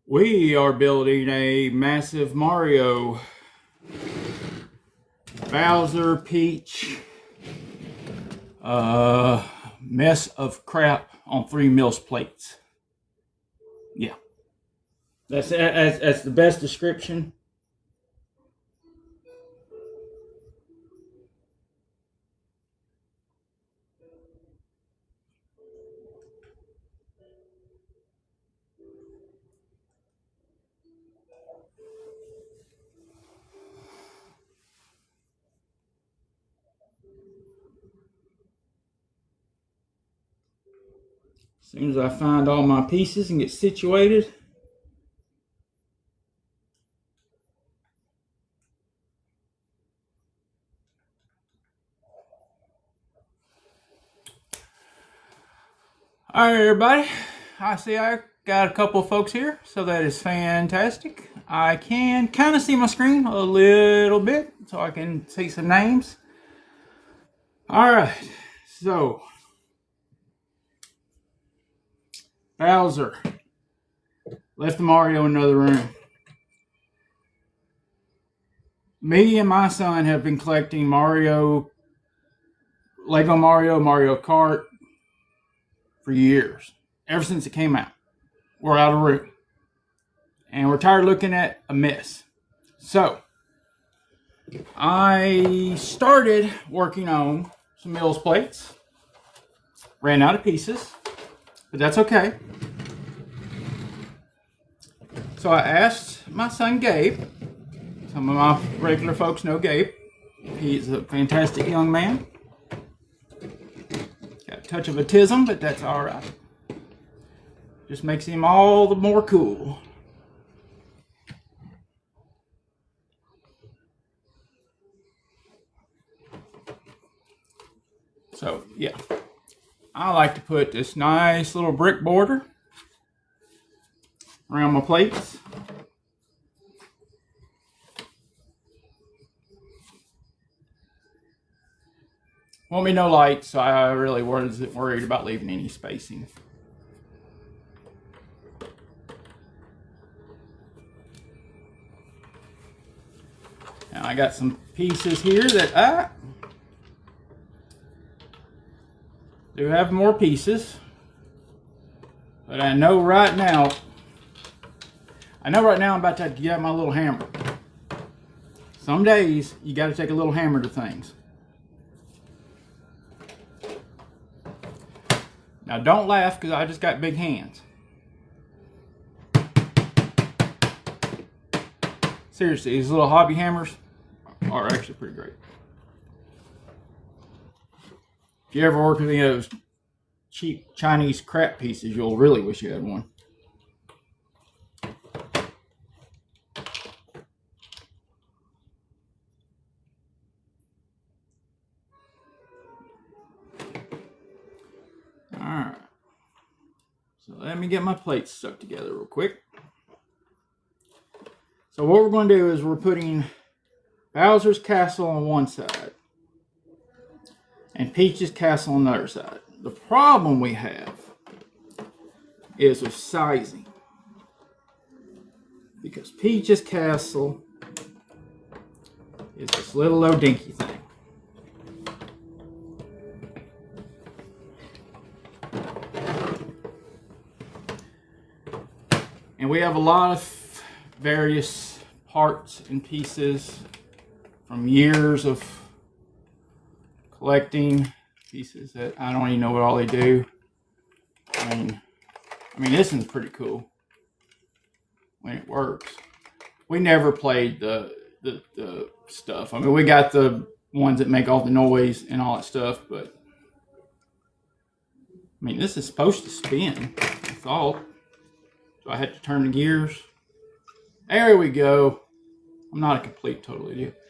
We are building a massive Mario, Bowser, Peach, mess of crap on 3 mills plates. Yeah, that's the best description. As soon as I find all my pieces and get situated, all right, everybody. I see I got a couple of folks here, so that is fantastic. I can kind of see my screen a little bit, so I can see some names. All right, so Bowser left Mario in another room. Me and my son have been collecting Mario, Lego Mario, Mario Kart for years, ever since it came out. We're out of room, and we're tired of looking at a mess. So I started working on some mills plates. Ran out of pieces, but that's okay. So I asked my son Gabe. Some of my regular folks know Gabe. He's a fantastic young man. Got a touch of autism, but that's all right. Just makes him all the more cool. So, yeah. I like to put this nice little brick border around my plates. Won't be no light, so I really wasn't worried about leaving any spacing. Now I got some pieces here that I do have more pieces, but I know right now I'm about to get out my little hammer. Some days you got to take a little hammer to things. Now don't laugh, because I just got big hands. Seriously, these little hobby hammers are actually pretty great. If you ever work with any of those cheap Chinese crap pieces, you'll really wish you had one. Alright. So let me get my plates stuck together real quick. So what we're going to do is we're putting Bowser's castle on one side and Peach's castle on the other side. The problem we have is with sizing, because Peach's castle is this little old dinky thing. And we have a lot of various parts and pieces from years of collecting pieces that I don't even know what all they do. I mean this one's pretty cool when it works. We never played the stuff. I mean, we got the ones that make all the noise and all that stuff, but I mean, this is supposed to spin, I thought. So I had to turn the gears. There we go. I'm not a complete total idiot.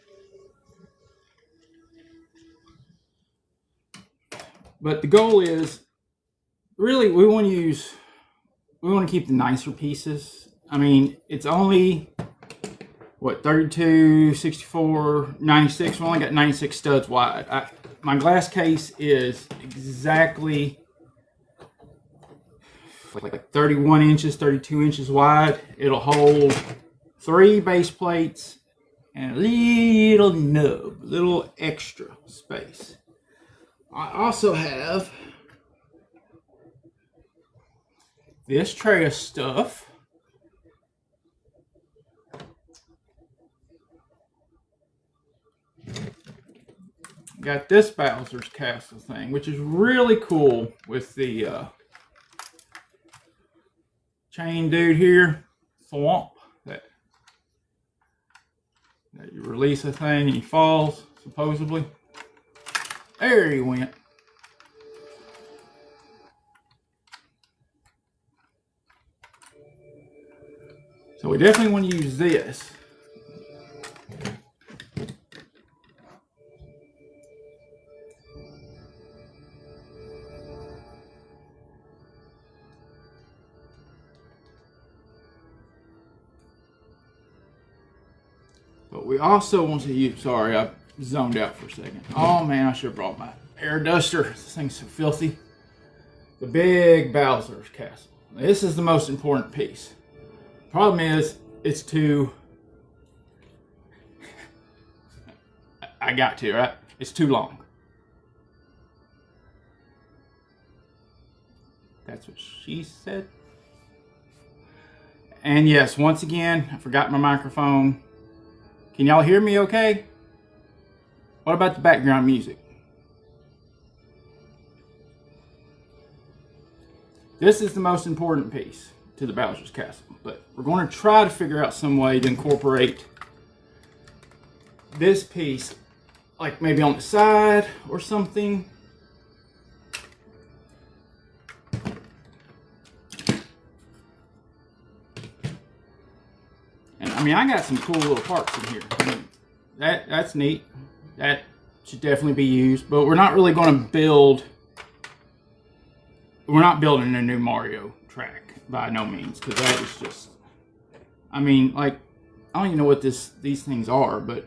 But the goal is, really, we want to keep the nicer pieces. I mean, it's only, what, 32, 64, 96. We only got 96 studs wide. My glass case is exactly like 31 inches, 32 inches wide. It'll hold 3 base plates and a little nub, a little extra space. I also have this tray of stuff. Got this Bowser's Castle thing, which is really cool with the chain dude here, Thwomp, that you release a thing and he falls, supposedly. There he went. So we definitely want to use this. But we also want to use, sorry, I zoned out for a second. Oh man, I should have brought my air duster. This thing's so filthy. The big Bowser's Castle. This is the most important piece. Problem is, it's too, I got to, right? It's too long. That's what she said. And yes, once again, I forgot my microphone. Can y'all hear me okay? What about the background music? This is the most important piece to the Bowser's Castle, but we're going to try to figure out some way to incorporate this piece, like maybe on the side or something. And I mean, I got some cool little parts in here. I mean, that's neat. That should definitely be used, but we're not really going to build. We're not building a new Mario track by no means, because that is just, I mean, like, I don't even know what these things are, but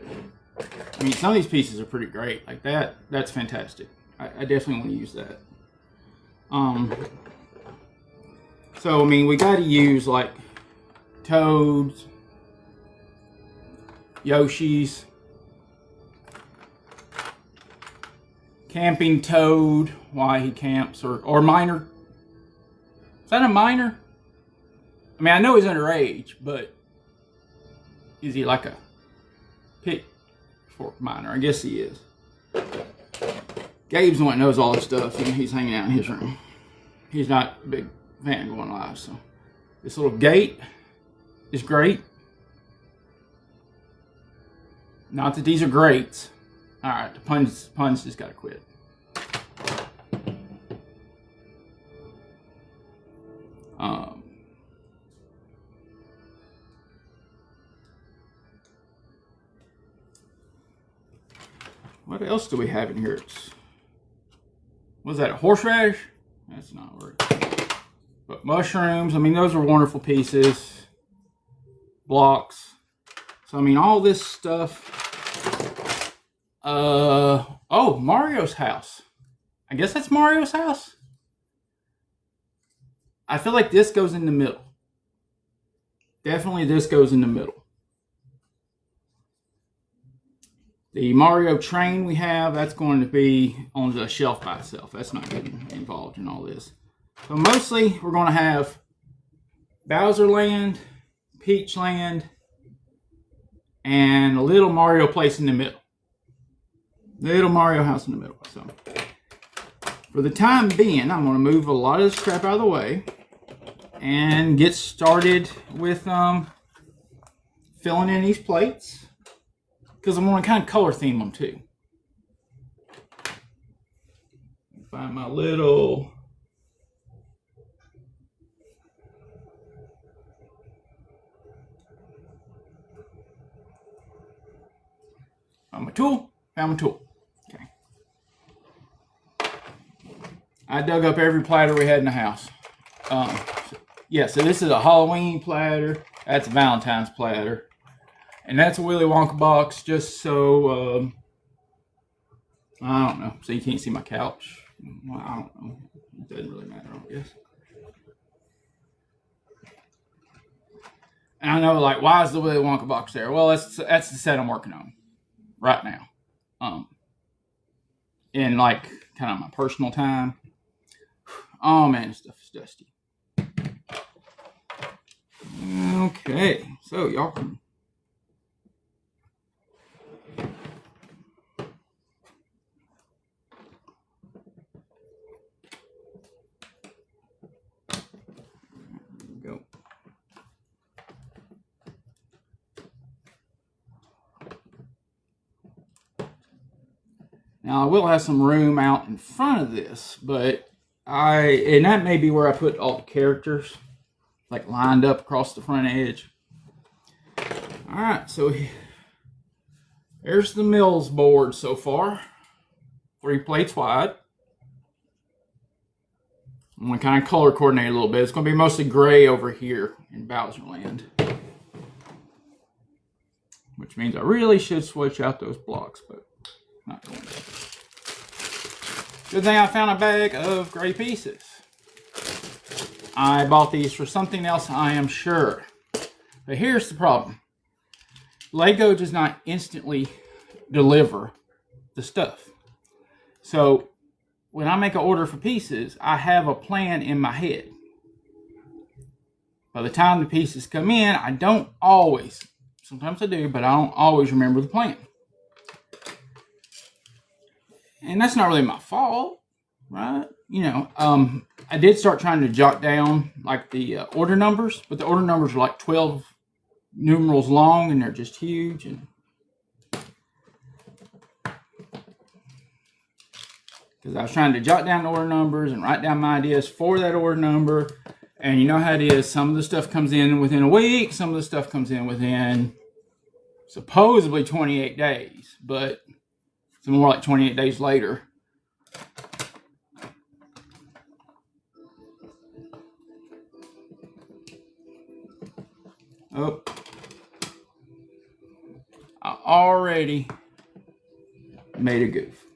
I mean, some of these pieces are pretty great. Like that's fantastic. I definitely want to use that. So I mean, we got to use like Toads, Yoshi's, Camping Toad, why he camps, or Miner. Is that a Miner? I mean, I know he's underage, but is he like a pitchfork Miner? I guess he is. Gabe's the one that knows all this stuff. You know, he's hanging out in his room. He's not a big fan of going live, so this little gate is great. Not that these are greats. All right, the puns just gotta quit. What else do we have in here? Was that a horseradish? That's not working. But mushrooms, I mean, those are wonderful pieces. Blocks. So, I mean, all this stuff. Oh, Mario's house. I guess that's Mario's house. I feel like this goes in the middle. Definitely this goes in the middle. The Mario train we have, that's going to be on the shelf by itself. That's not getting involved in all this. So mostly we're going to have Bowser Land, Peach Land, and a little Mario place in the middle. Little Mario house in the middle. So for the time being, I'm going to move a lot of this crap out of the way and get started with filling in these plates, because I'm going to kind of color theme them too. Find my little found my tool. Okay. I dug up every platter we had in the house. Yeah, so this is a Halloween platter. That's a Valentine's platter. And that's a Willy Wonka box, just so, I don't know. So you can't see my couch. Well, I don't know. It doesn't really matter, I guess. And I know, like, why is the Willy Wonka box there? Well, that's the set I'm working on right now. In like kind of my personal time. Oh man, this stuff is dusty. Okay, so y'all can. Go. Now I will have some room out in front of this, but and that may be where I put all the characters, like lined up across the front edge. All right, so there's the Mills board so far, 3 plates wide. I'm going to kind of color coordinate a little bit. It's going to be mostly gray over here in Bowser Land, which means I really should switch out those blocks, but not going to. Good thing I found a bag of gray pieces. I bought these for something else, I am sure. But here's the problem. Lego does not instantly deliver the stuff. So when I make an order for pieces, I have a plan in my head. By the time the pieces come in, I don't always, sometimes I do, but I don't always remember the plan. And that's not really my fault, right? You know, I did start trying to jot down like the order numbers, but the order numbers are like 12 numerals long and they're just huge. And because I was trying to jot down the order numbers and write down my ideas for that order number. And you know how it is. Some of the stuff comes in within a week. Some of the stuff comes in within supposedly 28 days. But it's more like 28 days later. Oh. I already made a goof.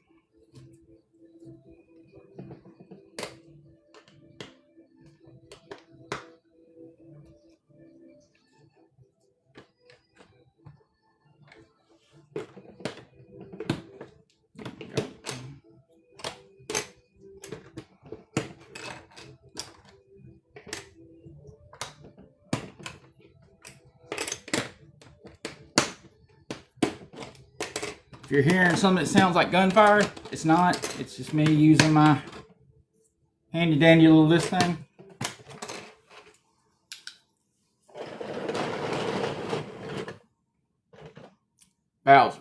If you're hearing something that sounds like gunfire, it's not. It's just me using my handy dandy little this thing. Bowser.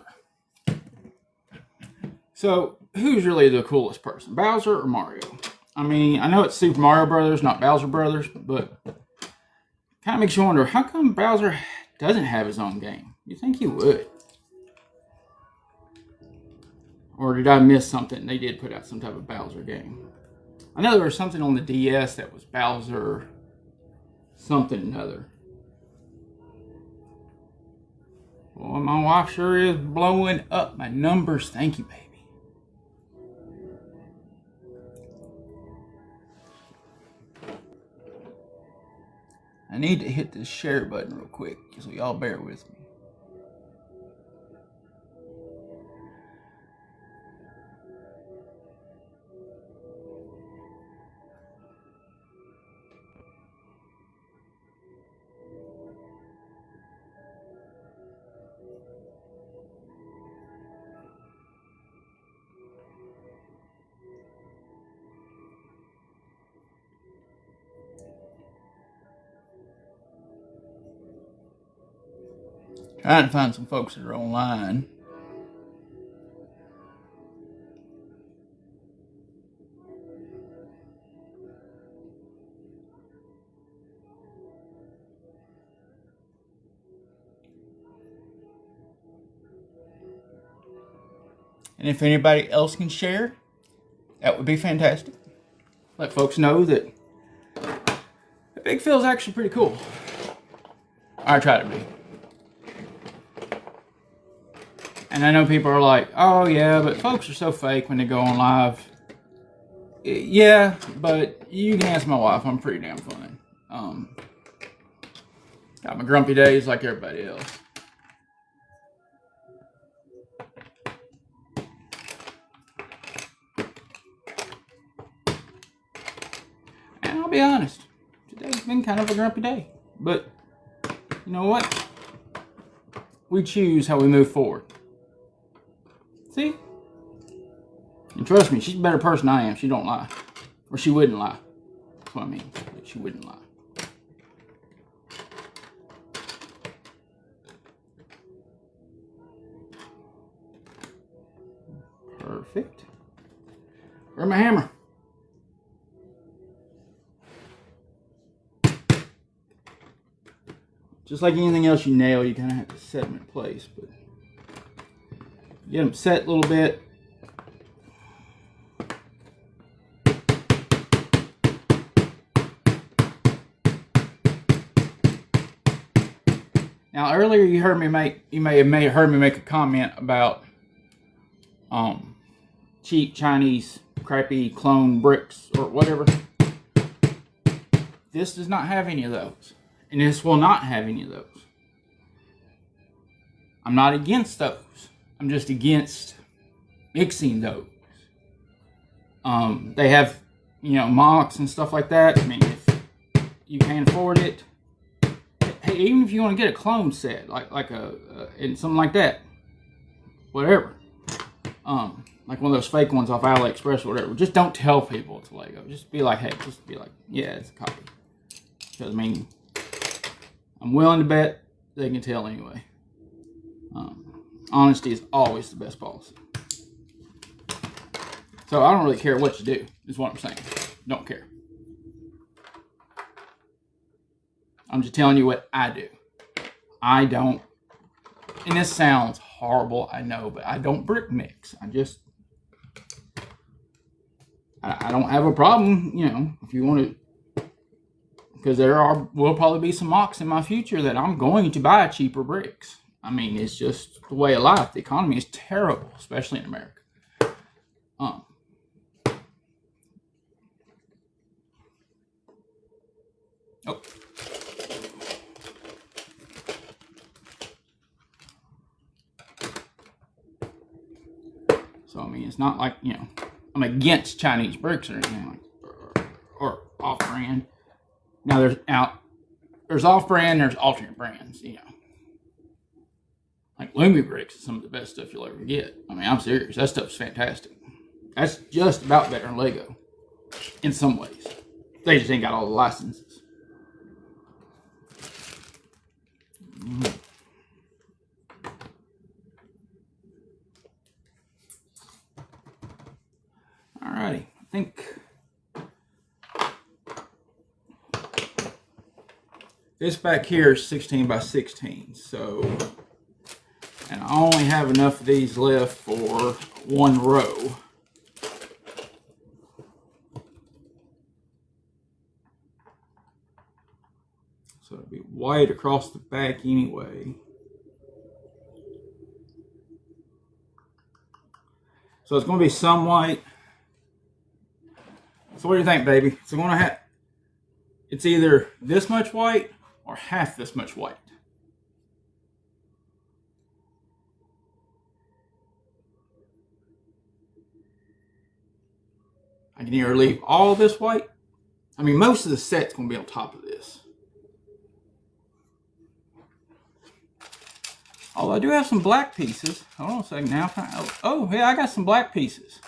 So, who's really the coolest person, Bowser or Mario? I mean, I know it's Super Mario Brothers, not Bowser Brothers, but kind of makes you wonder, how come Bowser doesn't have his own game? You think he would? Or did I miss something? They did put out some type of Bowser game. I know there was something on the DS that was Bowser something or other. Boy, my wife sure is blowing up my numbers. Thank you, baby. I need to hit this share button real quick, so y'all bear with me. Trying to find some folks that are online. And if anybody else can share, that would be fantastic. Let folks know that the Big Phil is actually pretty cool. I try to be. And I know people are like, oh yeah, but folks are so fake when they go on live. Yeah, but you can ask my wife. I'm pretty damn funny. Got my grumpy days like everybody else. And I'll be honest, today's been kind of a grumpy day. But you know what? We choose how we move forward. See? And trust me, she's a better person than I am. She don't lie. Or she wouldn't lie. That's what I mean. She wouldn't lie. Perfect. Where's my hammer? Just like anything else you nail, you kind of have to set them in place. But get them set a little bit. Now earlier you may have heard me make a comment about cheap Chinese crappy clone bricks or whatever. This does not have any of those. And this will not have any of those. I'm not against those. I'm just against mixing those. They have, mocks and stuff like that. I mean, if you can't afford it, hey, even if you want to get a clone set, like and something like that, whatever. Like one of those fake ones off AliExpress or whatever. Just don't tell people it's Lego. Just be like, yeah, it's a copy. Because, I mean, I'm willing to bet they can tell anyway. Honesty is always the best policy. So I don't really care what you do, is what I'm saying. Don't care. I'm just telling you what I do. I don't, and this sounds horrible, I know, but I don't brick mix. I don't have a problem, if you want to, because will probably be some mocks in my future that I'm going to buy cheaper bricks. I mean, it's just the way of life. The economy is terrible, especially in America. Oh. So, I mean, it's not like, I'm against Chinese bricks or anything like or off-brand. Now, there's off-brand, there's alternate brands, Like Lumi bricks is some of the best stuff you'll ever get. I mean, I'm serious. That stuff's fantastic. That's just about better than Lego in some ways. They just ain't got all the licenses. Alrighty, I think this back here is 16 by 16, so, and I only have enough of these left for one row. So it'll be white across the back anyway. So it's going to be some white. So what do you think, baby? So it's either this much white or half this much white. I can either leave all this white. I mean, most of the set's going to be on top of this. Although I do have some black pieces. Hold on a second now. Oh, yeah, I got some black pieces.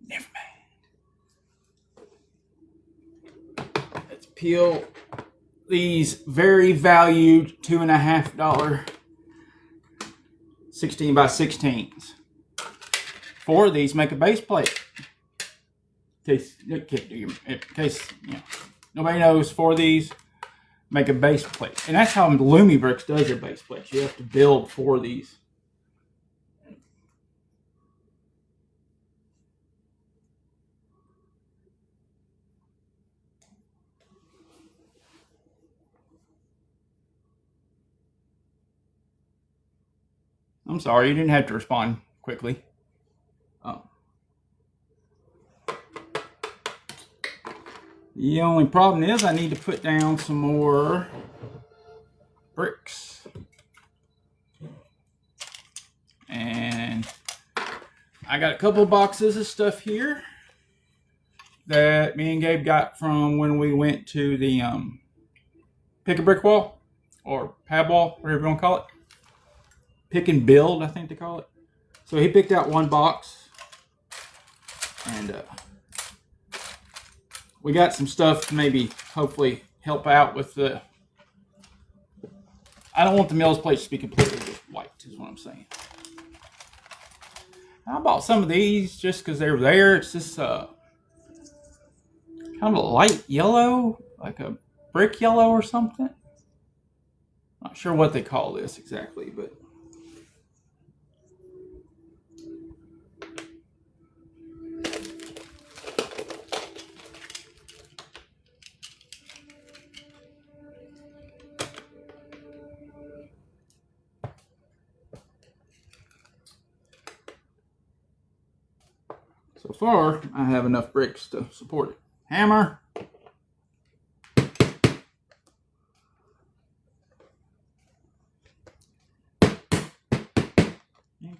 Never mind. Let's peel these very valued $2.50 16 by 16s. 4 of these make a base plate. In case nobody knows, 4 of these make a base plate. And that's how Lumi Bricks does their base plates. You have to build 4 of these. I'm sorry, you didn't have to respond quickly. The only problem is I need to put down some more bricks. And I got a couple of boxes of stuff here that me and Gabe got from when we went to the pick a brick wall or pad wall, whatever you want to call it. Pick and build, I think they call it. So he picked out one box, and we got some stuff to maybe hopefully help out with the. I don't want the Mills plates to be completely white, is what I'm saying. I bought some of these just because they were there. It's just kind of a light yellow, like a brick yellow or something. Not sure what they call this exactly, but so far I have enough bricks to support it. Hammer.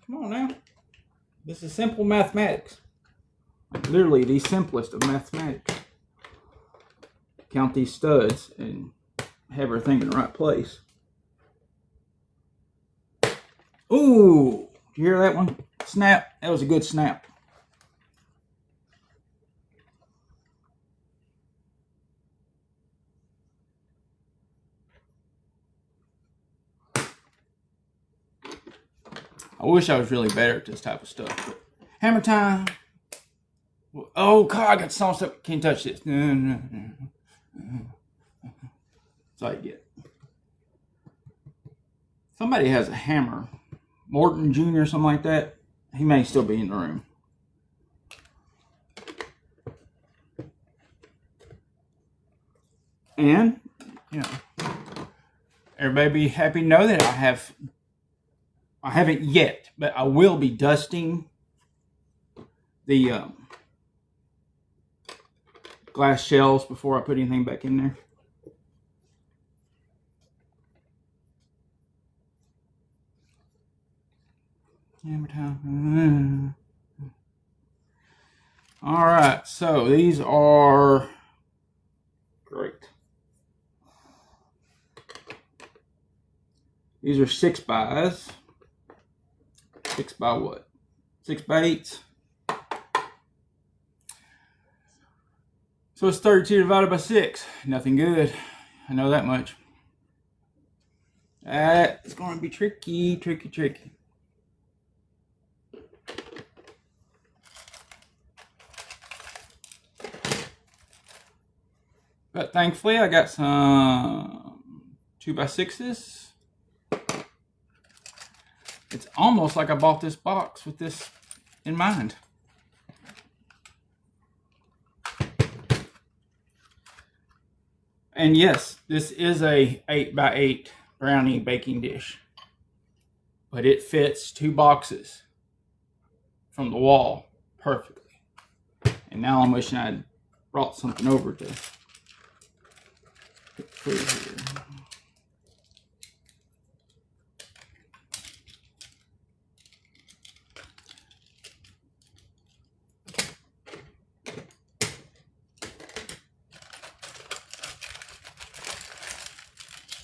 Come on now. This is simple mathematics. Like literally the simplest of mathematics. Count these studs and have everything in the right place. Ooh, did you hear that one? Snap. That was a good snap. I wish I was really better at this type of stuff. But hammer time. Oh, God, I got sauce up. Can't touch this. No. That's all you get. Somebody has a hammer. Morton Jr. or something like that. He may still be in the room. And, you know, everybody be happy to know that I haven't yet, but I will be dusting the glass shells before I put anything back in there. Hammer time. All right, so these are great. These are 6x. 6 by what? 6 by 8. So it's 32 divided by 6. Nothing good. I know that much. It's going to be tricky. But thankfully I got some 2 by 6s. It's almost like I bought this box with this in mind. And yes, this is a 8 by 8 brownie baking dish. But it fits 2 boxes from the wall perfectly. And now I'm wishing I'd brought something over to put food here.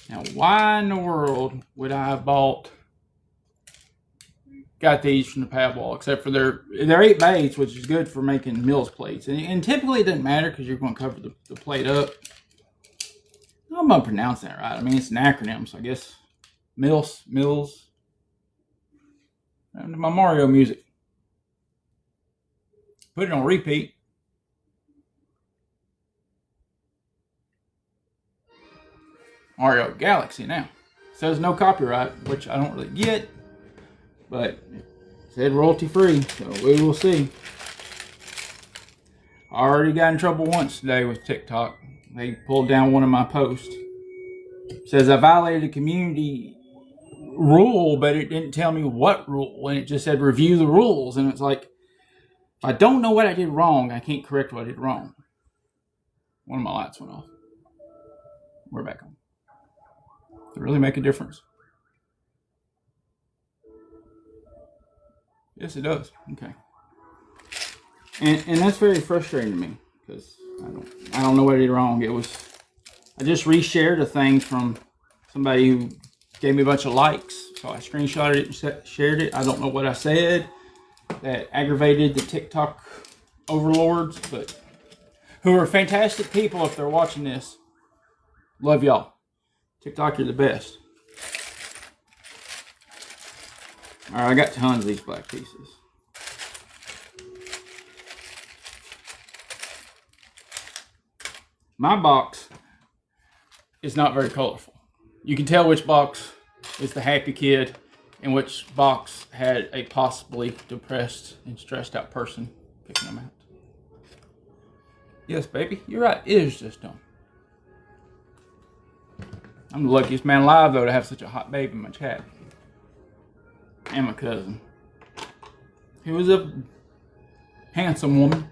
Now, why in the world would I have got these from the pad wall, except for they're 8 by 8s, which is good for making Mills plates. And typically it doesn't matter because you're going to cover the plate up. I'm going to pronounce that right. I mean, it's an acronym, so I guess Mills. And my Mario music. Put it on repeat. Mario Galaxy now. Says no copyright, which I don't really get, but it said royalty free, so we will see. I already got in trouble once today with TikTok. They pulled down one of my posts. It says I violated a community rule, but it didn't tell me what rule, and it just said review the rules, and it's like, if I don't know what I did wrong, I can't correct what I did wrong. One of my lights went off. We're back on. Does it really make a difference? Yes, it does. Okay. And that's very frustrating to me because I don't know what I did wrong. I just reshared a thing from somebody who gave me a bunch of likes, so I screenshotted it and shared it. I don't know what I said that aggravated the TikTok overlords, but who are fantastic people if they're watching this. Love y'all. TikTok, you're the best. All right, I got tons of these black pieces. My box is not very colorful. You can tell which box is the happy kid and which box had a possibly depressed and stressed out person picking them out. Yes, baby, you're right. It is just dumb. I'm the luckiest man alive, though, to have such a hot baby in my chat. And my cousin, who was a handsome woman.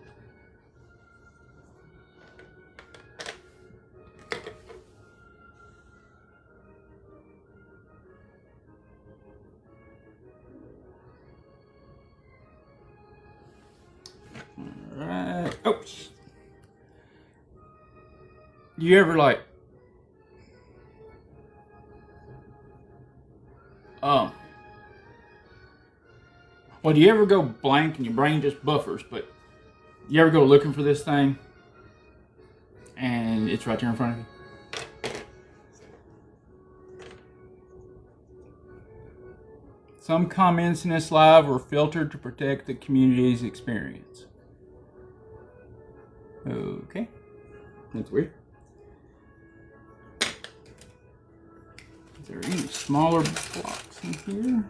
Alright. Oh. Do you ever like well, do you ever go blank and your brain just buffers, but you ever go looking for this thing and it's right there in front of you? Some comments in this live were filtered to protect the community's experience. Okay. That's weird. Is there any smaller blocks in here?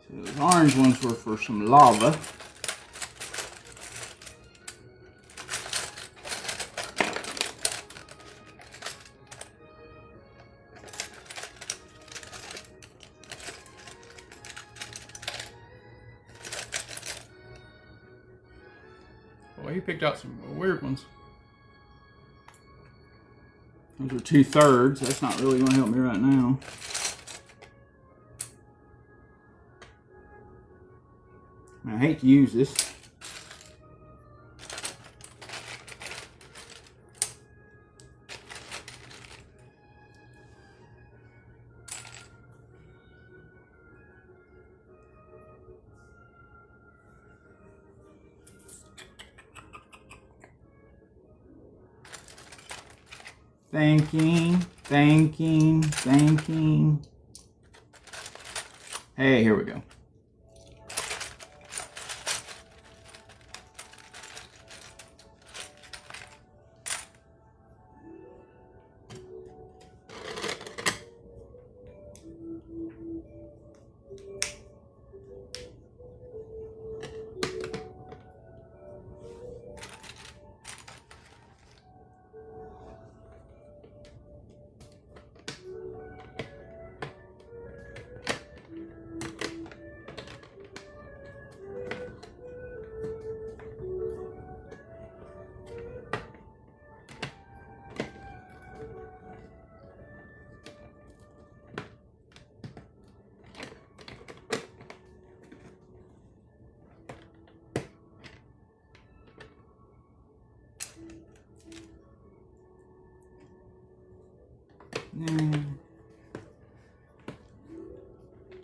So those orange ones were for some lava. Well, he picked out some weird ones. Those are 2/3. That's not really going to help me right now. I hate to use this. Thanking. Hey, here we go.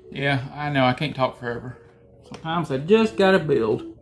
Yeah, I know, I can't talk forever. Sometimes I just gotta build.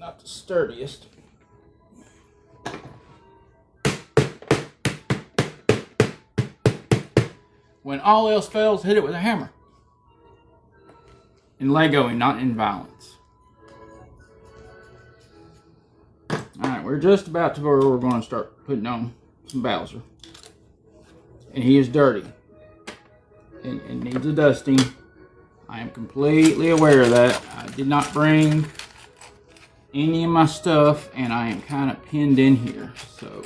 not the sturdiest. When all else fails, hit it with a hammer. In Legoing, not in violence. Alright, we're just about to where we're going to start putting on some Bowser. And he is dirty. And needs a dusting. I am completely aware of that. I did not bring any of my stuff, and I am kind of pinned in here, so.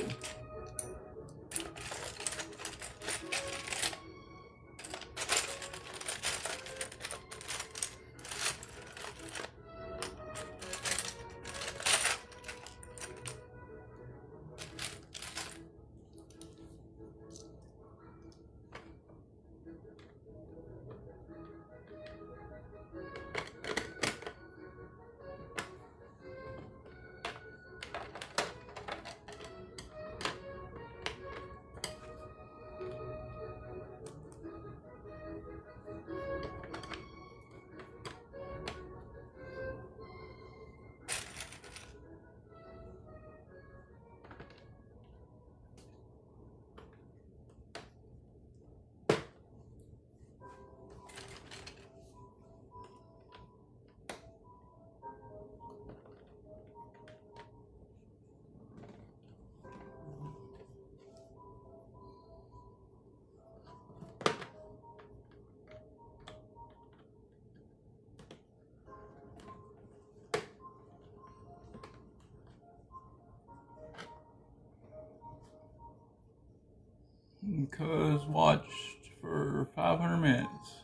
Cuz watched for 500 minutes.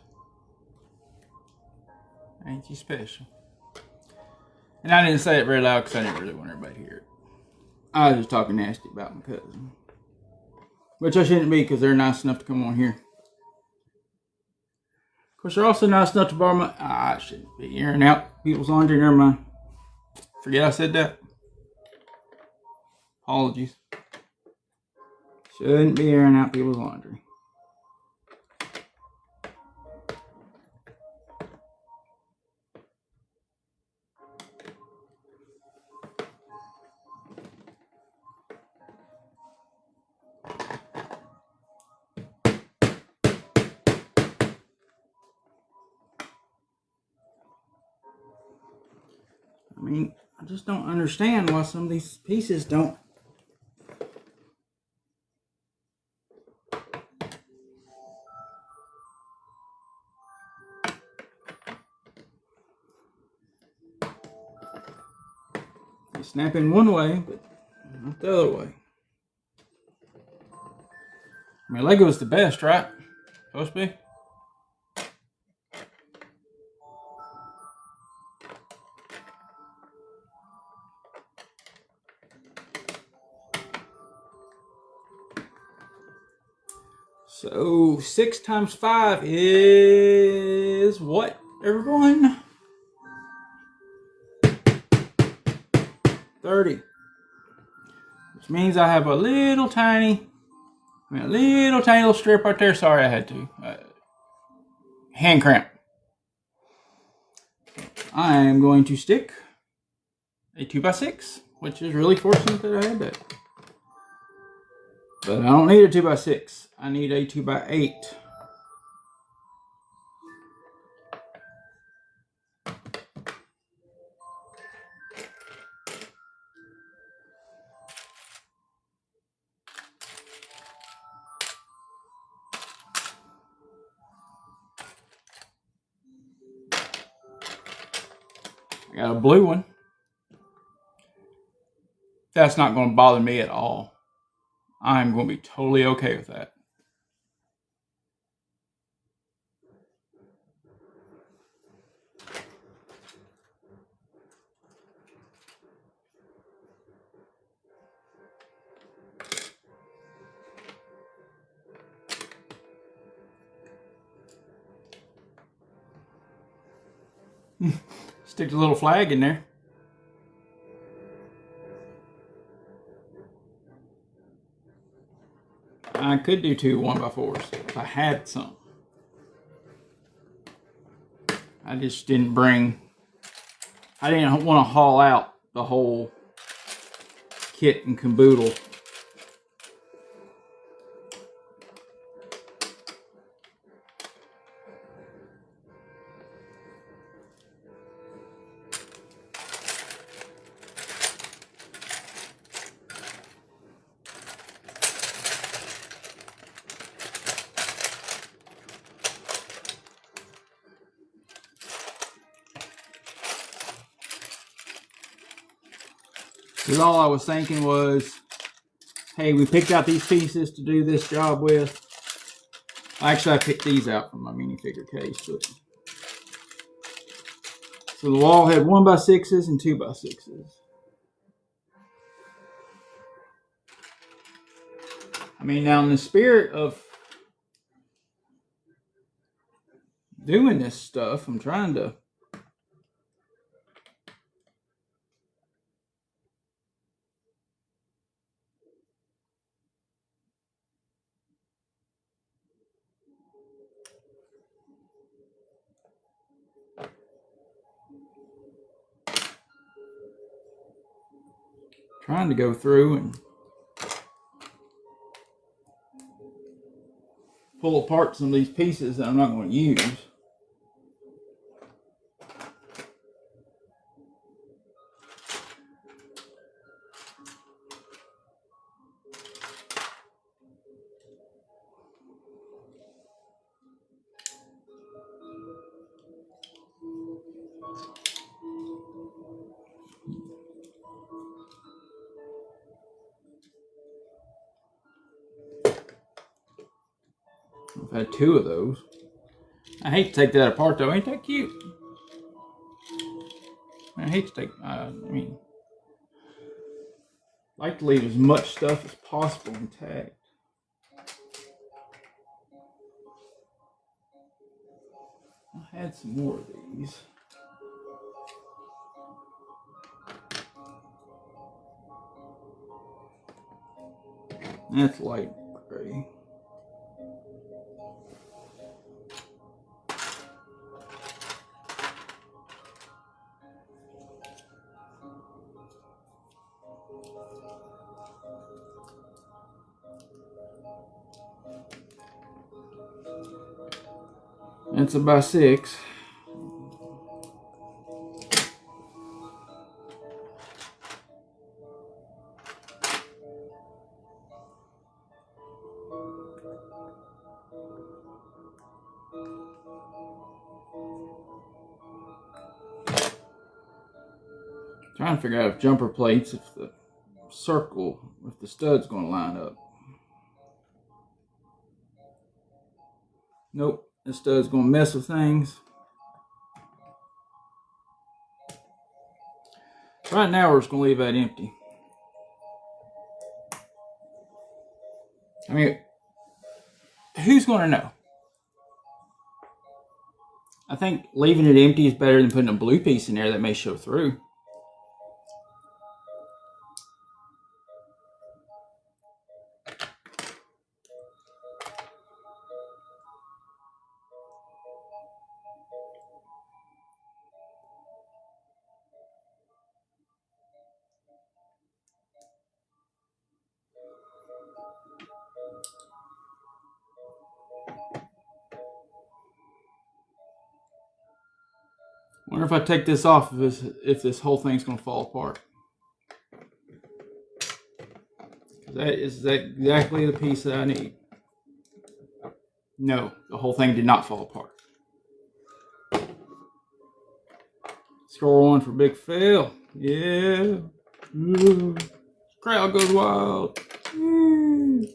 Ain't you special? And I didn't say it very loud because I didn't really want everybody to hear it. I was just talking nasty about my cousin. Which I shouldn't be because they're nice enough to come on here. Of course, they're also nice enough to borrow my... I shouldn't be airing out people's laundry. Never mind. Forget I said that. Apologies. Shouldn't be airing out people's laundry. I mean, I just don't understand why some of these pieces don't. They snap in one way, but not the other way. I mean, Lego is the best, right? Supposed to be? So 6 times 5 is what, everyone? 30. Which means I have a little tiny little strip right there. Sorry, I had to. Hand cramp. I am going to stick a 2x6, which is really fortunate that I had that. But I don't need a 2x6. I need a 2x8. I got a blue one. That's not going to bother me at all. I'm going to be totally okay with that. Stick the little flag in there. I could do 2 1x4s if I had some. I just didn't bring. I didn't want to haul out the whole kit and caboodle. Because all I was thinking was, hey, we picked out these pieces to do this job with. Actually, I picked these out from my minifigure case. But... So the wall had 1x6s and 2x6s. I mean, now in the spirit of doing this stuff, I'm trying to go through and pull apart some of these pieces that I'm not going to use. I've had 2 of those. I hate to take that apart though. Ain't that cute? I hate to take, I mean, I like to leave as much stuff as possible intact. I had some more of these. That's light gray. That's a by 6. Trying to figure out if jumper plates, if the circle, if the stud's going to line up. Nope, this stud's going to mess with things. Right now, we're just going to leave that empty. I mean, who's going to know? I think leaving it empty is better than putting a blue piece in there that may show through. Wonder if I take this off, if this whole thing's going to fall apart. That is exactly the piece that I need. No, the whole thing did not fall apart. Score 1 for big fail. Yeah. Ooh. Crowd goes wild. Ooh.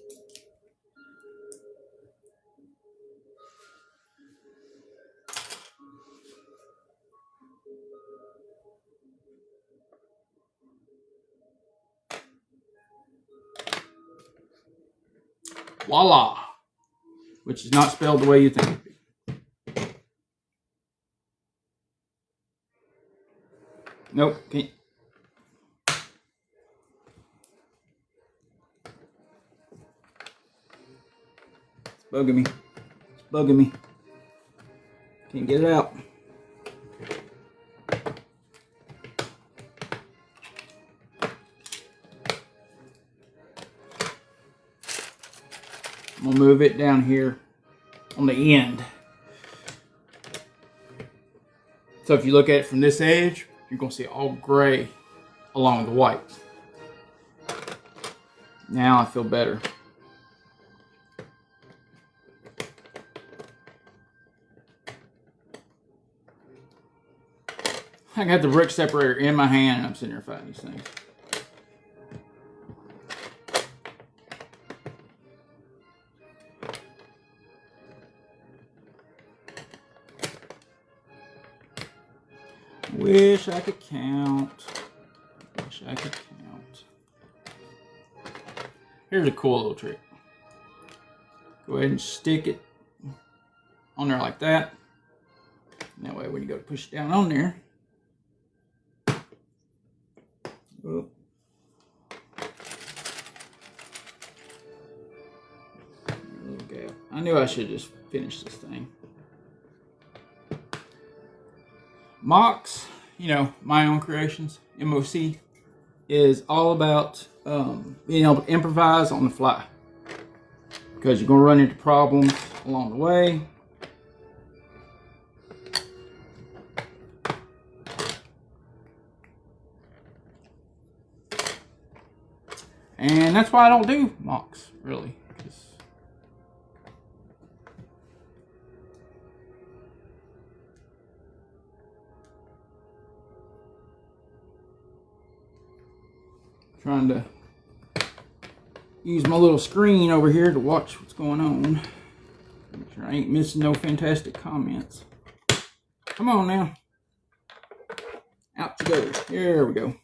Voila, which is not spelled the way you think it would be. Nope, can't. It's bugging me. It's bugging me. Can't get it out. I'm gonna move it down here on the end. So if you look at it from this edge, you're gonna see all gray along the white. Now I feel better. I got the brick separator in my hand and I'm sitting there fighting these things. Wish I could count. Wish I could count. Here's a cool little trick. Go ahead and stick it on there like that. And that way when you go to push it down on there. Oh. A little gap. I knew I should just finish this thing. Mox, you know, my own creations, MOC, is all about being able to improvise on the fly. Because you're going to run into problems along the way. And that's why I don't do Mox, really. Trying to use my little screen over here to watch what's going on. Make sure I ain't missing no fantastic comments. Come on now. Out you go. There we go.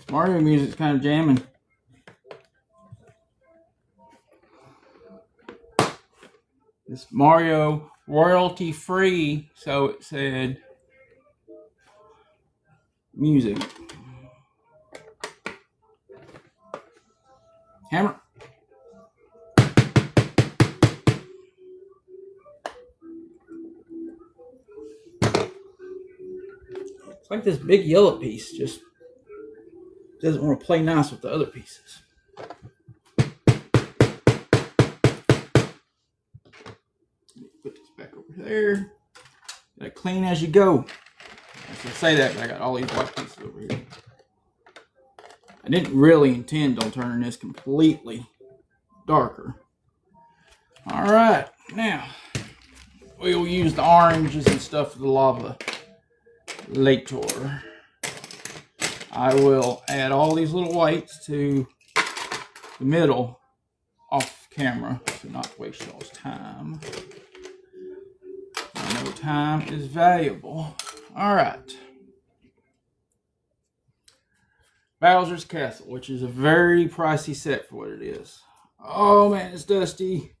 Mario music's kind of jamming. This Mario royalty free, so it said music. Hammer. It's like this big yellow piece just doesn't want to play nice with the other pieces. Put this back over there. Gotta clean as you go. I should say that, but I got all these white pieces over here. I didn't really intend on turning this completely darker. All right, now we'll use the oranges and stuff for the lava later. I will add all these little whites to the middle off camera to not waste y'all's time. I know time is valuable. All right. Bowser's Castle, which is a very pricey set for what it is. Oh man, it's dusty.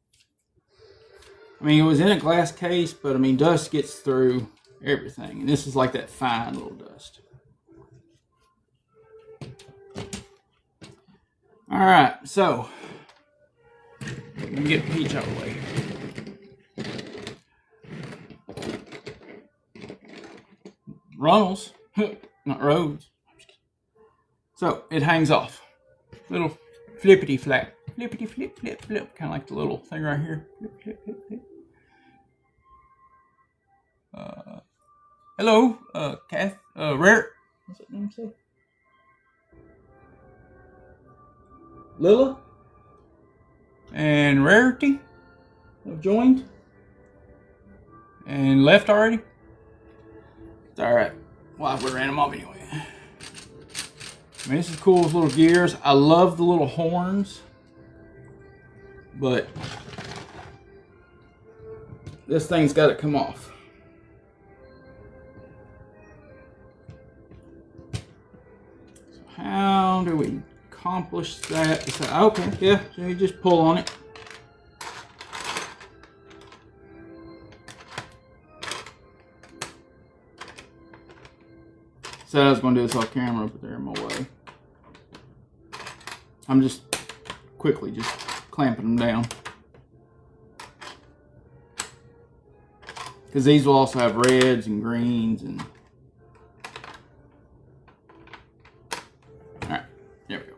I mean, it was in a glass case, but I mean, dust gets through everything. And this is like that fine little dust. All right, so let me get Peach out of the way. Runnels, not roads. So it hangs off. Little flippity flap, flippity flip, flip, flip, kind of like the little thing right here. Flip, flip, flip, flip. Hello, Kath, Rare. What's that name say? Lilla and Rarity have joined and left already. It's all right. Well, we ran them off anyway. I mean, this is cool with little gears. I love the little horns, but this thing's got to come off. So how do we accomplish that? Okay, yeah, so you just pull on it. Said I was going to do this off camera, but they're in my way. I'm just quickly just clamping them down. Because these will also have reds and greens and... Alright, there we go.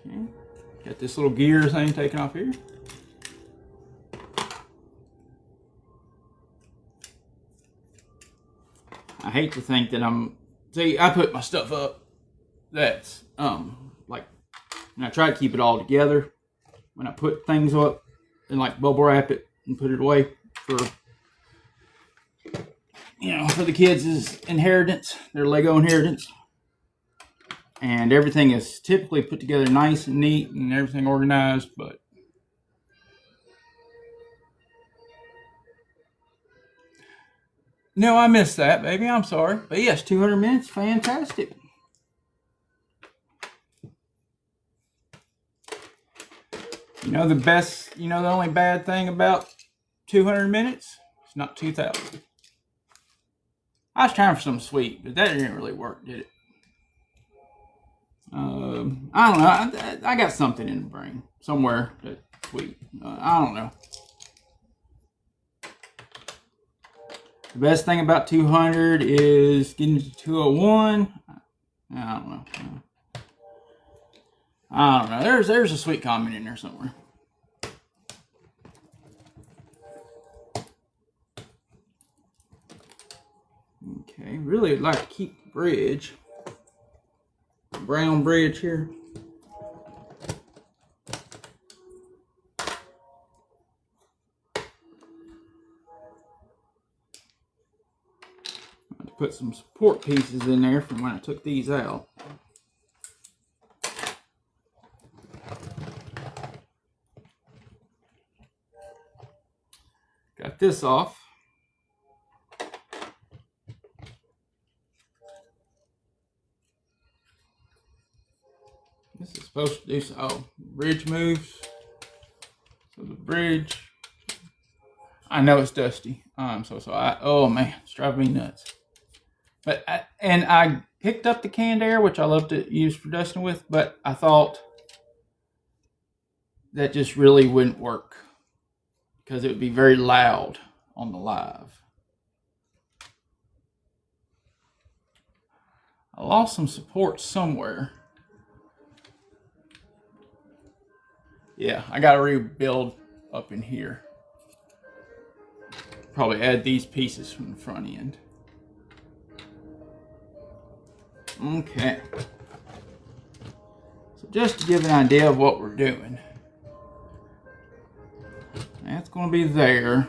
Okay. Got this little gear thing taken off here. I hate to think that see, I put my stuff up that's, like, and I try to keep it all together when I put things up and, like, bubble wrap it and put it away for, you know, for the kids' inheritance, their Lego inheritance. And everything is typically put together nice and neat and everything organized, but no, I missed that, baby. I'm sorry. But yes, 200 minutes. Fantastic. You know the only bad thing about 200 minutes? It's not 2,000. I was trying for something sweet, but that didn't really work, did it? I don't know. I got something in the brain somewhere that's sweet. I don't know. The best thing about 200 is getting to 201. I don't know. I don't know. There's a sweet comment in there somewhere. Okay, really I'd like to keep the bridge. The brown bridge here. I have to put some support pieces in there from when I took these out. Got this off. This is supposed to do so. Oh, bridge moves. So the bridge. I know it's dusty. I'm so sorry. Oh man, it's driving me nuts. But I picked up the canned air, which I love to use for dusting with, but I thought that just really wouldn't work because it would be very loud on the live. I lost some support somewhere. Yeah, I got to rebuild up in here. Probably add these pieces from the front end. Okay. So just to give an idea of what we're doing. That's going to be there.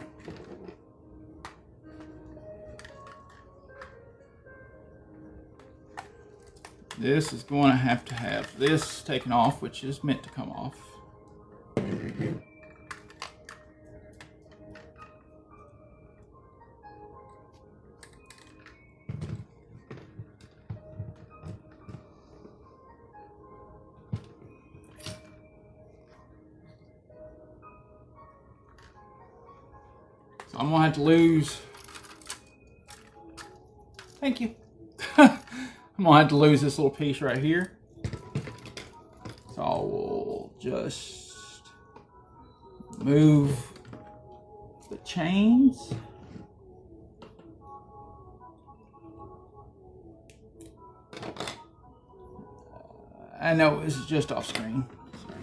This is going to have this taken off, which is meant to come off. So I'm going to have to lose. Thank you. I'm going to have to lose this little piece right here. So I will just move the chains. I know this is just off screen. Sorry.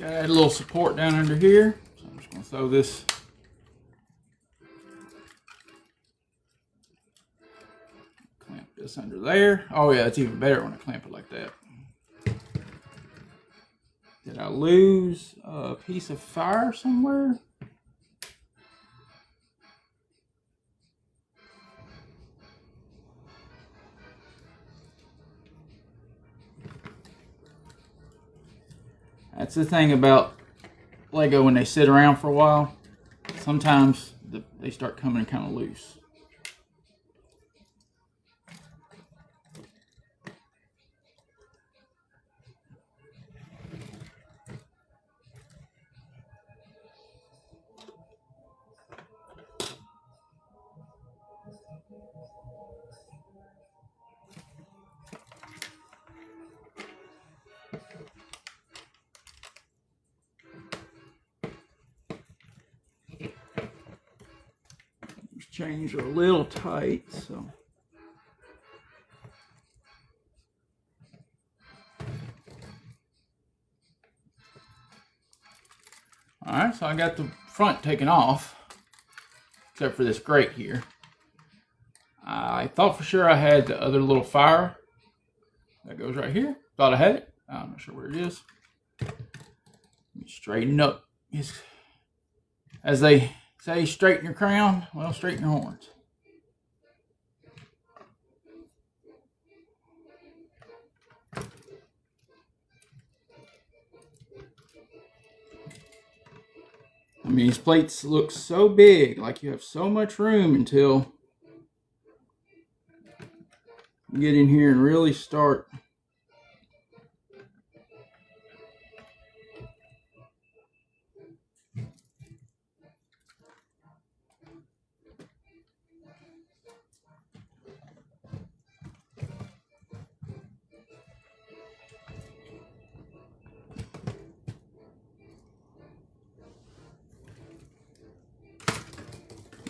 Gotta add a little support down under here. So I'm just gonna throw this. Clamp this under there. Oh yeah, it's even better when I clamp it like that. Did I lose a piece of fire somewhere? That's the thing about Lego when they sit around for a while. Sometimes they start coming kind of loose. These chains are a little tight, so. Alright, so I got the front taken off, except for this grate here. I thought for sure I had the other little fire that goes right here. Thought I had it. I'm not sure where it is. Straighten up. As they say, straighten your crown. Well, straighten your horns. I mean, these plates look so big, like you have so much room until you get in here and really start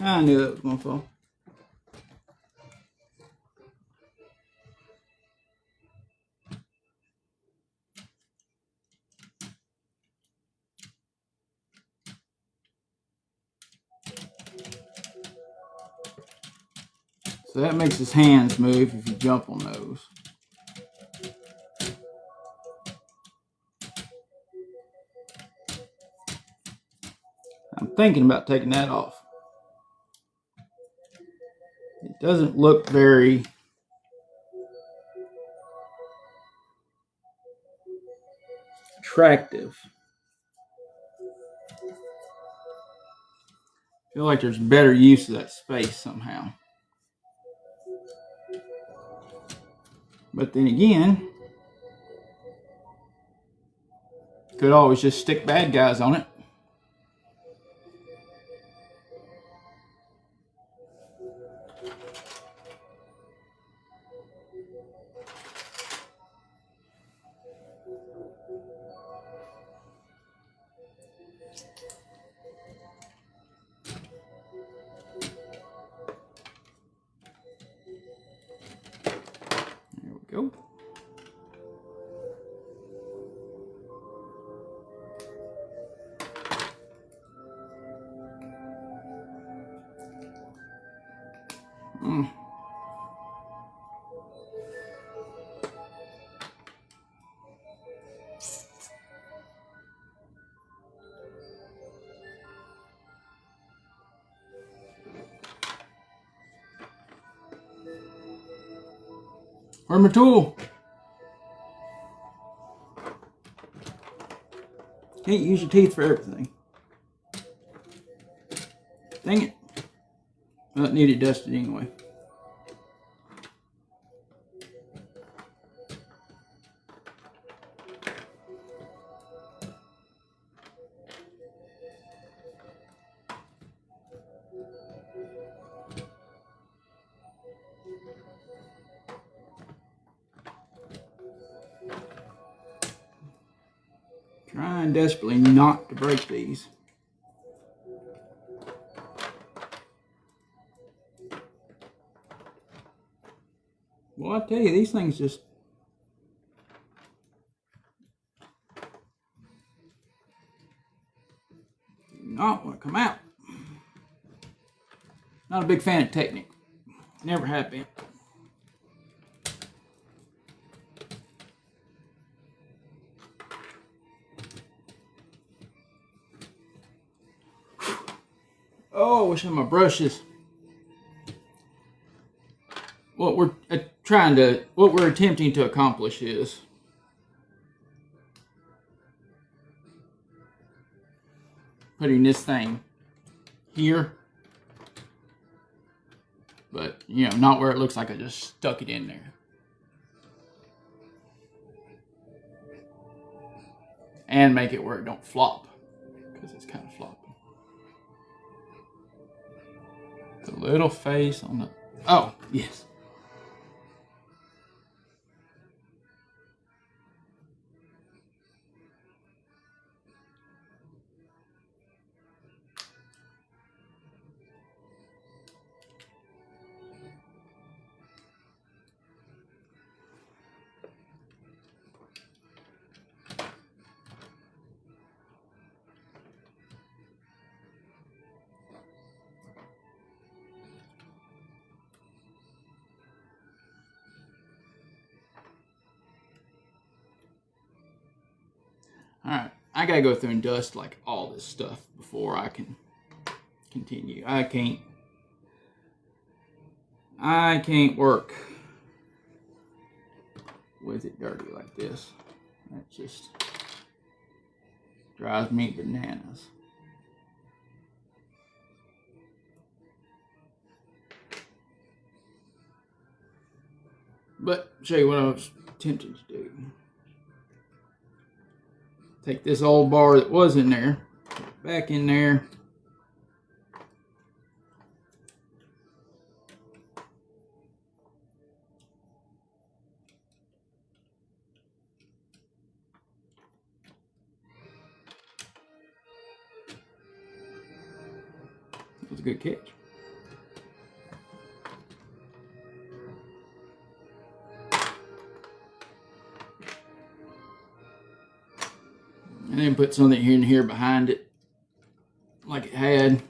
I knew that was going to fall. So that makes his hands move if you jump on those. I'm thinking about taking that off. It doesn't look very attractive. I feel like there's better use of that space somehow. But then again, could always just stick bad guys on it. There we go. Where's my tool? Can't use your teeth for everything. Dang it. Well, it needed dusted anyway. Trying desperately not to break these. Well, I tell you, these things just Oh, want to come out. Not a big fan of technique. Never have been. Oh, I wish I had my brushes. What we're attempting to accomplish is putting this thing here, but you know, not where it looks like I just stuck it in there. And make it where it don't flop, because it's kind of flopping. The little face on the, oh, yes. Alright, I gotta go through and dust like all this stuff before I can continue. I can't work with it dirty like this. That just drives me bananas. But show you what I was attempting to do. Take this old bar that was in there, put it back in there. That was a good catch. And then put something here and here behind it, like it had.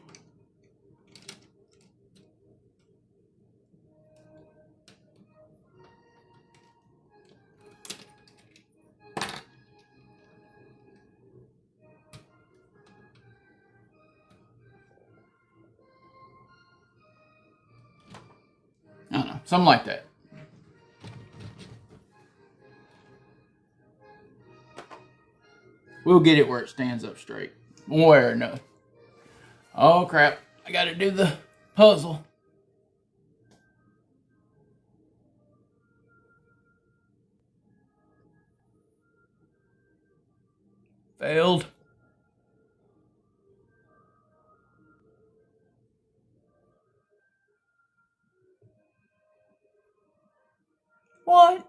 I don't know, something like that. We'll get it where it stands up straight. One way or another. Oh crap, I gotta do the puzzle. Failed. What?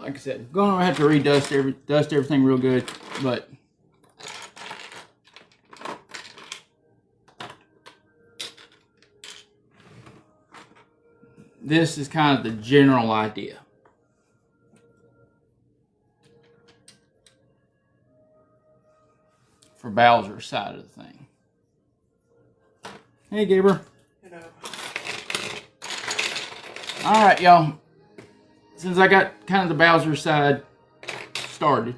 Like I said, gonna have to redust everything real good, but this is kind of the general idea. For Bowser's side of the thing. Hey, Gaber. Hello. Alright, y'all. Since I got kind of the Bowser side started,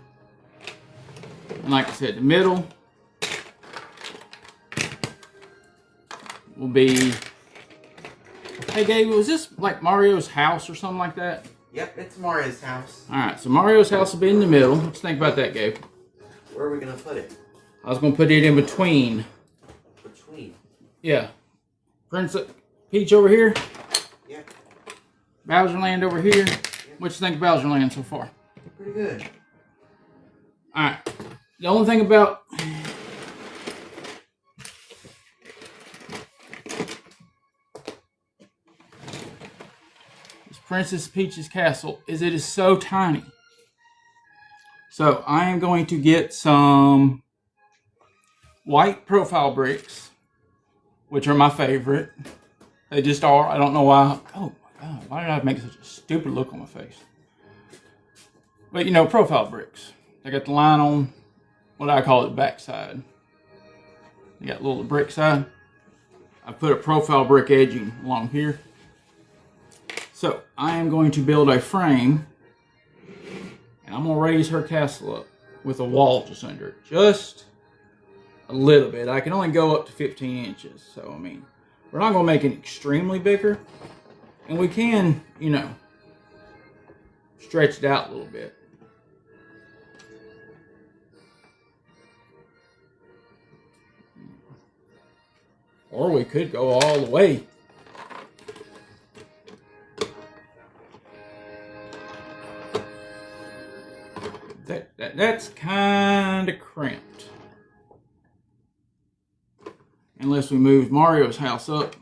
and like I said, the middle will be... Hey, Gabe, was this like Mario's house or something like that? Yep, it's Mario's house. Alright, so Mario's house will be in the middle. What you think about that, Gabe? Where are we going to put it? I was going to put it in between. Between? Yeah. Princess Peach over here. Yeah. Bowser Land over here. What you think of Bowser Land so far? Pretty good. Alright. The only thing about... Princess Peach's castle is it is so tiny. So I am going to get some white profile bricks, which are my favorite. They just are. I don't know why. Oh my God, why did I make such a stupid look on my face? But you know, profile bricks. They got the line on what I call it backside. You got a little brick side. I put a profile brick edging along here. So I am going to build a frame, and I'm going to raise her castle up with a wall just under it. Just a little bit. I can only go up to 15 inches. So, I mean, we're not going to make it extremely bigger. And we can, you know, stretch it out a little bit. Or we could go all the way. That's kind of cramped. Unless we move Mario's house up.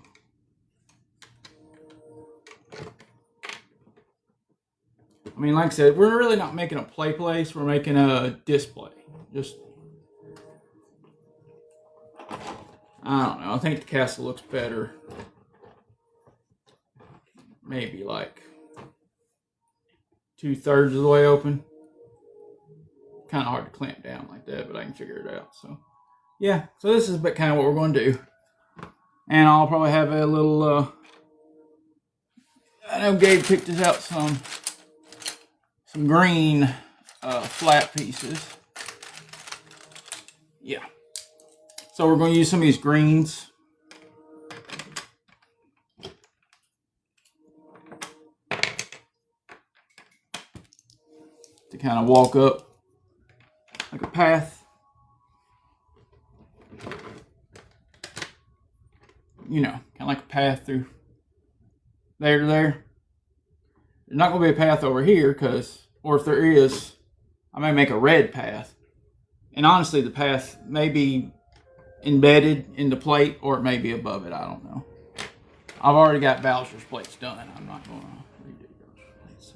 I mean, like I said, we're really not making a play place. We're making a display. Just, I don't know. I think the castle looks better. Maybe like 2/3 of the way open. Kind of hard to clamp down like that, but I can figure it out. So, yeah. So this is kind of what we're going to do. And I'll probably have a little, I know Gabe picked us out some green flat pieces. Yeah. So we're going to use some of these greens. To kind of walk up like a path. You know, kind of like a path through there to there. There's not going to be a path over here or if there is, I may make a red path. And honestly, the path may be embedded in the plate or it may be above it. I don't know. I've already got Bowser's plates done. I'm not going to redo Bowser's plates.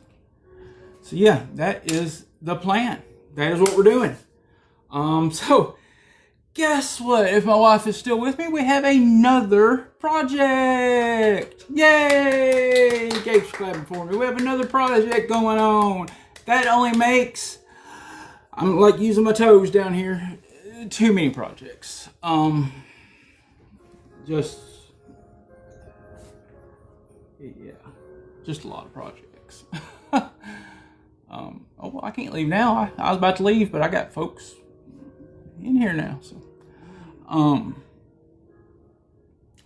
So yeah, that is the plan. That is what we're doing. So guess what? If my wife is still with me, we have another project. Yay! Gabe's clapping for me. We have another project going on. That only makes, I'm like using my toes down here, too many projects. Just a lot of projects. Oh, well, I can't leave now. I was about to leave, but I got folks in here now. So,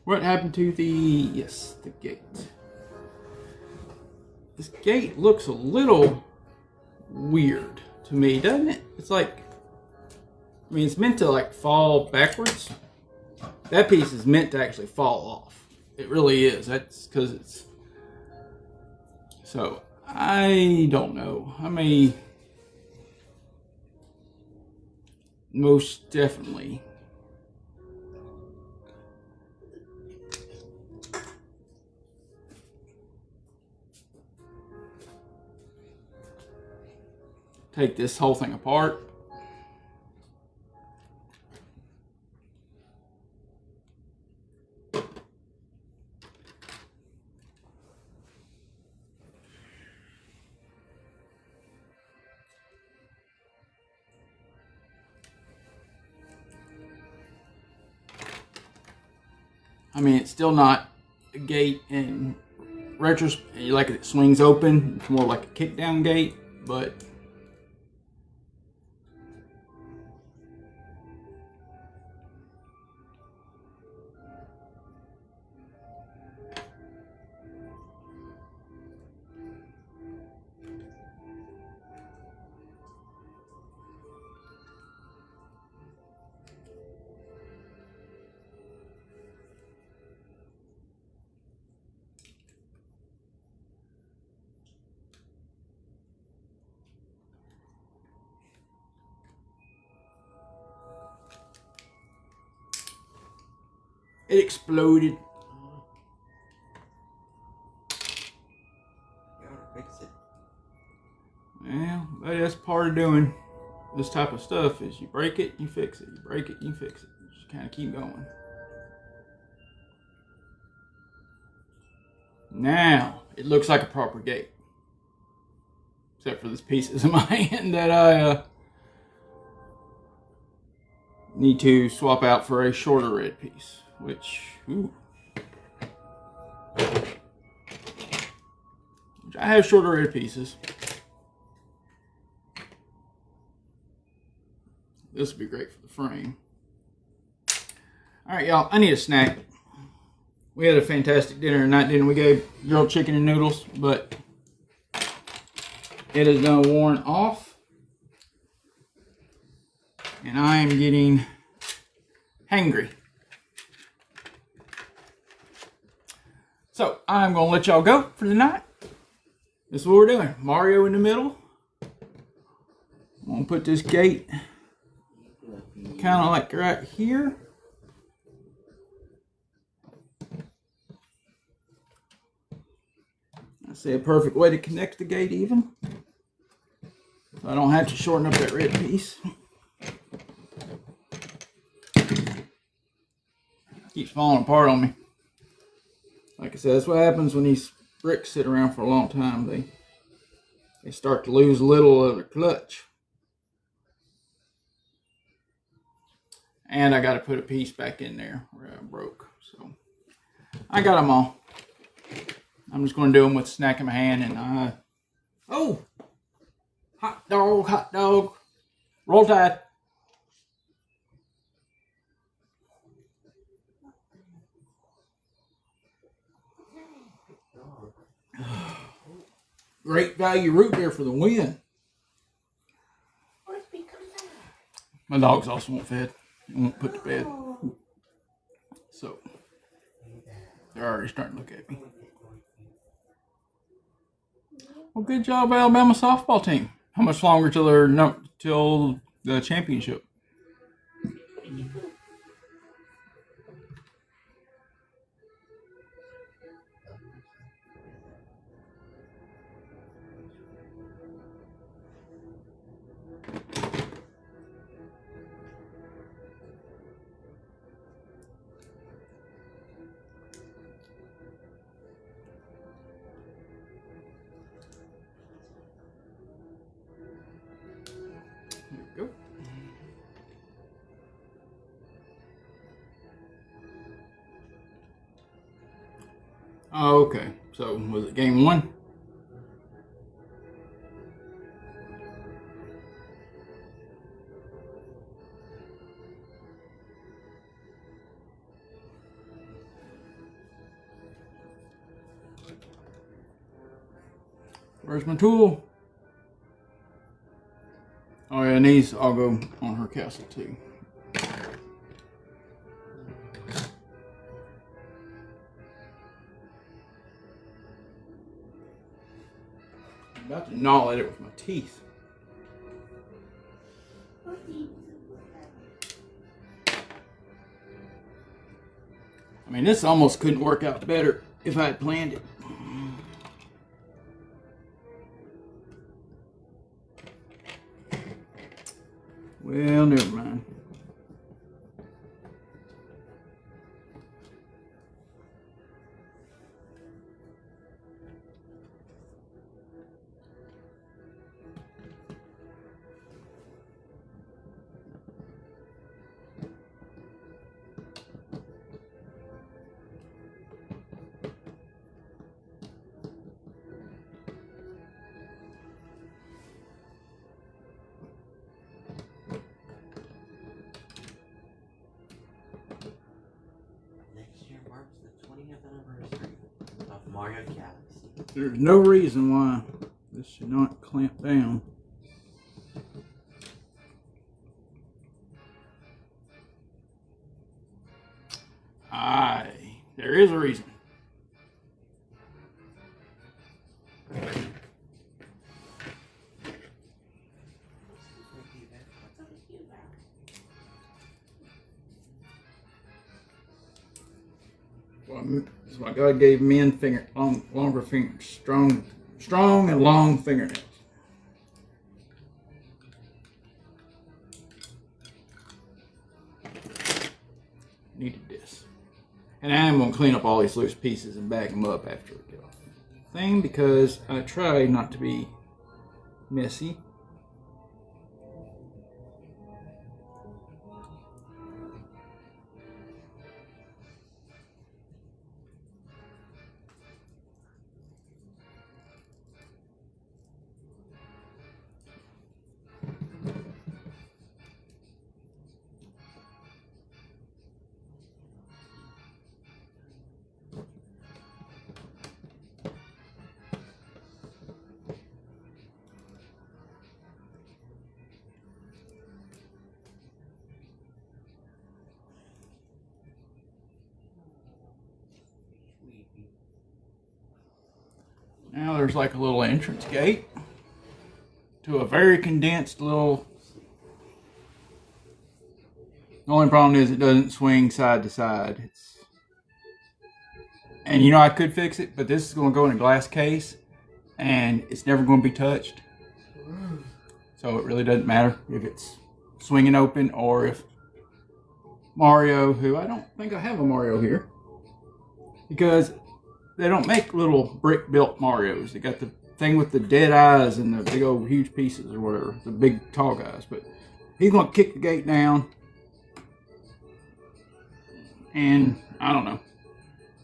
what happened to the gate? This gate looks a little weird to me, doesn't it? It's like, I mean, it's meant to like fall backwards. That piece is meant to actually fall off. It really is. That's because it's, so I don't know. I may most definitely take this whole thing apart. I mean, it's still not a gate in retrospect, like it swings open. It's more like a kick down gate, but it exploded. But that's part of doing this type of stuff is you break it, you fix it. You break it, you fix it. You just kind of keep going. Now, it looks like a proper gate. Except for this pieces of my hand that I need to swap out for a shorter red piece. Which, I have shorter red pieces. This would be great for the frame. Alright, y'all, I need a snack. We had a fantastic dinner tonight, didn't we, Gabe? Grilled chicken and noodles, but it has now worn off. And I am getting hangry. So, I'm going to let y'all go for the night. This is what we're doing. Mario in the middle. I'm going to put this gate kind of like right here. I see a perfect way to connect the gate even. So I don't have to shorten up that red piece. Keeps falling apart on me. Like I said, that's what happens when these bricks sit around for a long time. They start to lose a little of their clutch. And I got to put a piece back in there where I broke. So I got them all. I'm just going to do them with a snack in my hand. And oh, hot dog, roll tide. Great value root beer for the win. My dogs also won't fed. They won't put to bed. So they're already starting to look at me. Well, good job, Alabama softball team. How much longer till the championship? Go. Oh, okay. So was it game one? Where's my tool? Oh yeah, and these all go on her castle too. I'm about to gnaw at it with my teeth. I mean, this almost couldn't work out better if I had planned it. Well, never mind. Mario Galaxy. There's no reason why this should not clamp down. There is a reason. That's why God gave men longer fingers, strong and long fingernails. And I'm going to clean up all these loose pieces and bag them up after we get off the thing because I try not to be messy. Now there's like a little entrance gate to a very condensed little. The only problem is it doesn't swing side to side. And you know I could fix it, but this is going to go in a glass case and it's never going to be touched. So it really doesn't matter if it's swinging open or if Mario, who I don't think I have a Mario here, because they don't make little brick built Marios. They got the thing with the dead eyes and the big old huge pieces or whatever, the big tall guys. But he's going to kick the gate down. And I don't know.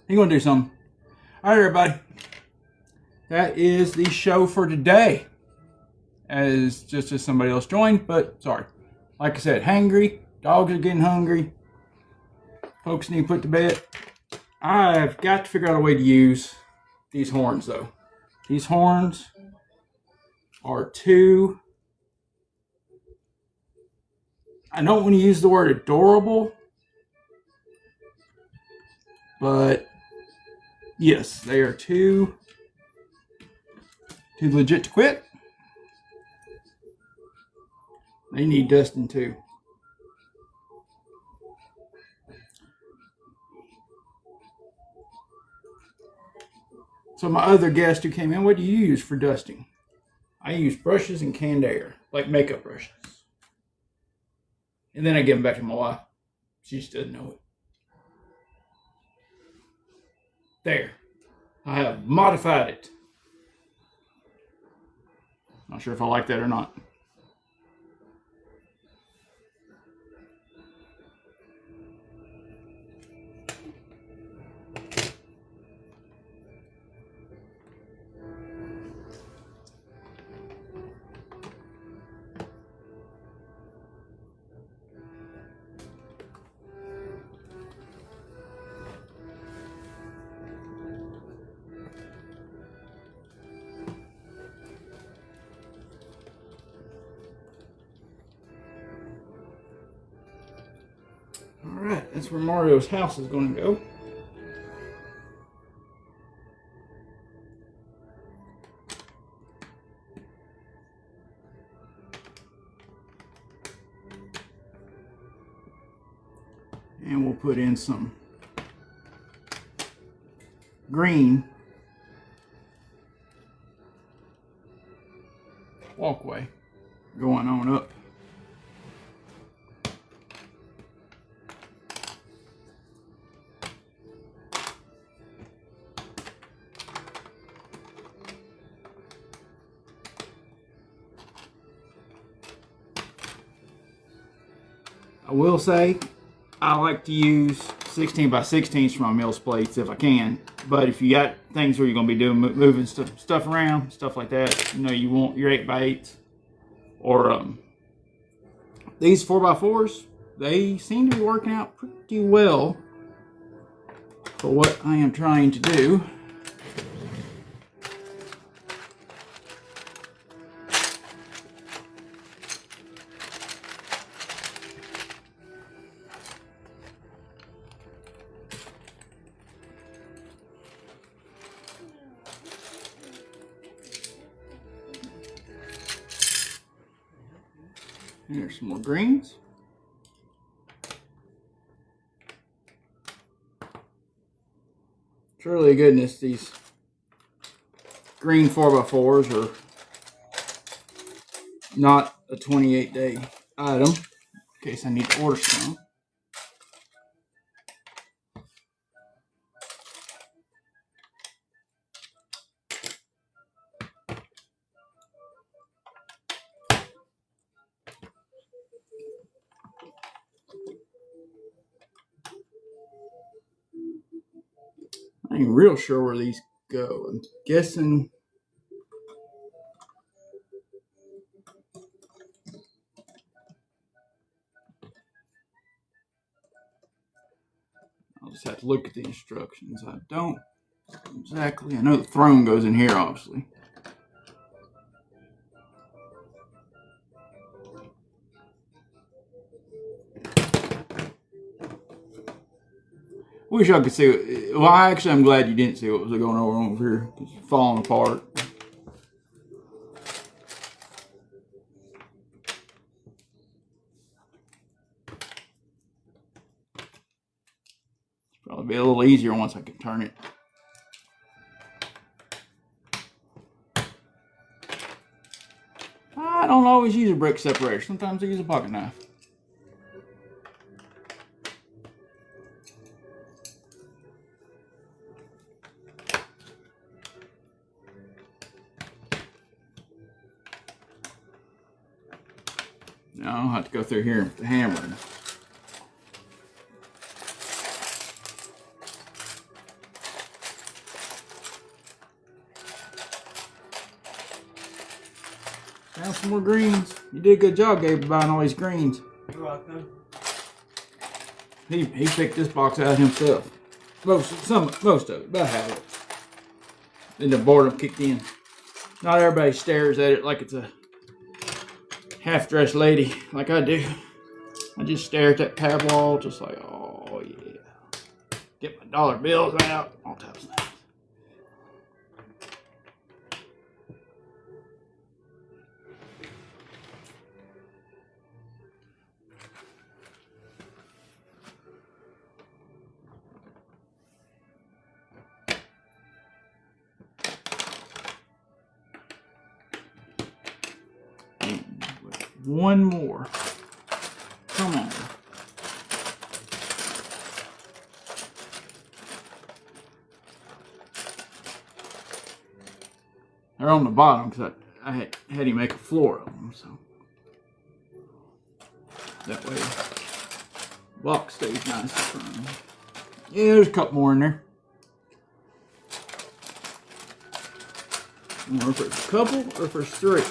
He's going to do something. All right, everybody. That is the show for today. As just as somebody else joined, but sorry. Like I said, hangry. Dogs are getting hungry. Folks need put to bed. I've got to figure out a way to use these horns, though. These horns are too... I don't want to use the word adorable, but yes, they are too legit to quit. They need dusting too. So my other guest who came in, what do you use for dusting? I use brushes and canned air, like makeup brushes. And then I give them back to my wife. She just doesn't know it. There. I have modified it. Not sure if I like that or not. Alright, that's where Mario's house is going to go. And we'll put in some green walkway going on up. I will say I like to use 16 by 16s for my meals plates if I can. But if you got things where you're going to be doing moving stuff around, stuff like that, you know, you want your 8 by 8s or these 4 by 4s. They seem to be working out pretty well for what I am trying to do. Here's some more greens. Surely goodness, these green 4x4s are not a 28-day item in case I need to order some. I ain't real sure where these go. I'm guessing. I'll just have to look at the instructions. I don't exactly. I know the throne goes in here, obviously. Wish I could see. Well, actually, I'm glad you didn't see what was going on over here. It's falling apart. It's probably be a little easier once I can turn it. I don't always use a brick separator. Sometimes I use a pocket knife. Now I'll have to go through here with the hammer. Found some more greens. You did a good job, Gabe, buying all these greens. You're welcome. He picked this box out himself. Most of it, about half of it. Then the boredom kicked in. Not everybody stares at it like it's a half-dressed lady like I do. I just stare at that pad wall just like, oh yeah. Get my dollar bills out, all types of things. One more. Come on. They're on the bottom because I had him make a floor of them, so that way the box stays nice and firm. Yeah, there's a couple more in there. I wonder if it's a couple or if it's three.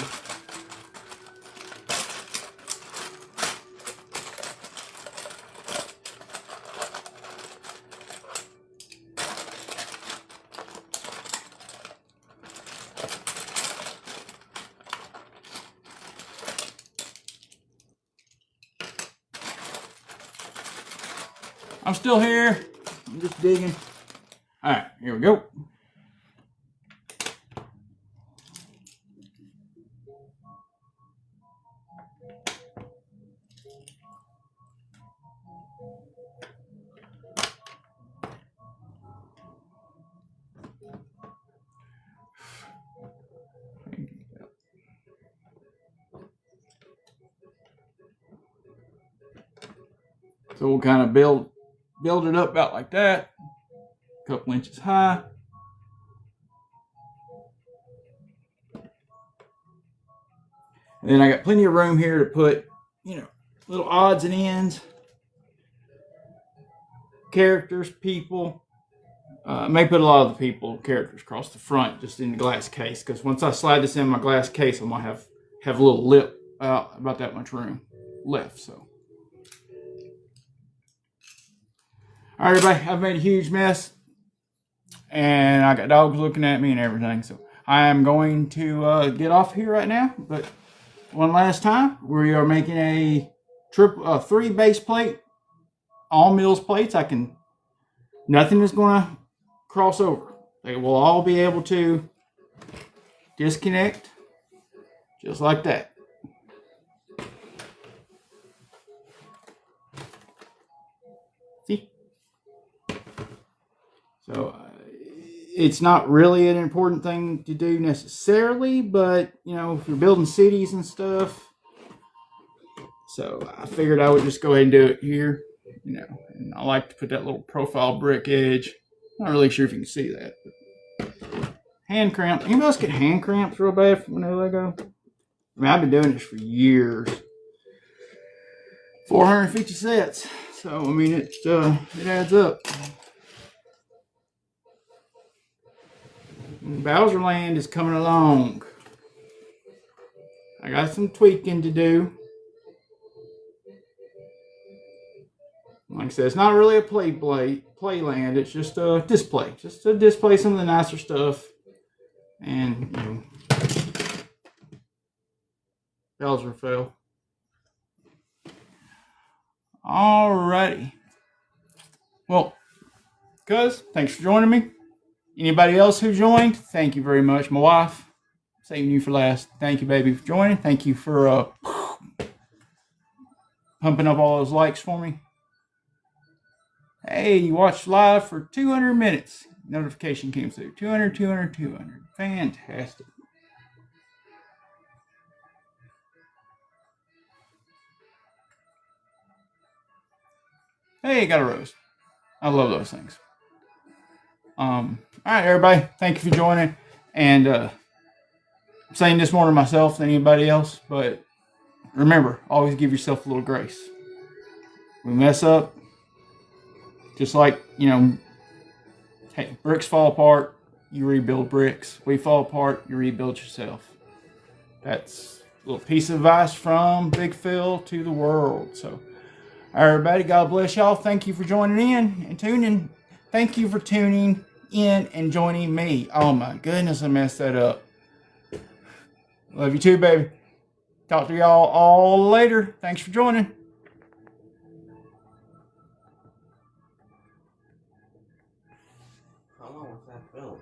I'm still here. I'm just digging. All right, here we go. So we'll kind of build it up about like that, a couple inches high. And then I got plenty of room here to put, little odds and ends, characters, people. I may put a lot of the characters across the front, just in the glass case, because once I slide this in my glass case, I might have a little lip out, about that much room left. So. All right, everybody, I've made a huge mess, and I got dogs looking at me and everything, so I am going to get off here right now. But one last time, we are making a 3 base plate, all mills plates. Nothing is going to cross over. They will all be able to disconnect just like that. See? So it's not really an important thing to do necessarily, but if you're building cities and stuff, so I figured I would just go ahead and do it here, and I like to put that little profile brick edge. Not really sure if you can see that, but hand cramp. Anybody else get hand cramps real bad from when Lego? I mean, I've been doing this for years. 450 sets. So I mean, it adds up. Bowser Land is coming along. I got some tweaking to do. Like I said, it's not really a play land. It's just a display. Just to display some of the nicer stuff. And, you know, Bowser fell. Alrighty. Well, cuz, thanks for joining me. Anybody else who joined, thank you very much. My wife, saving you for last. Thank you, baby, for joining. Thank you for pumping up all those likes for me. Hey, you watched live for 200 minutes. Notification came through. 200, 200, 200. Fantastic. Hey, got a roast. I love those things. All right, everybody. Thank you for joining. And I'm saying this more to myself than anybody else, but remember, always give yourself a little grace. We mess up, just like, you know, hey, bricks fall apart, you rebuild bricks. We fall apart, you rebuild yourself. That's a little piece of advice from Big Phil to the world. So, everybody, God bless y'all. Thank you for joining in and tuning. Thank you for tuning in and joining me. Oh my goodness, I messed that up. Love you too, baby. Talk to y'all all later. Thanks for joining. How long was that film?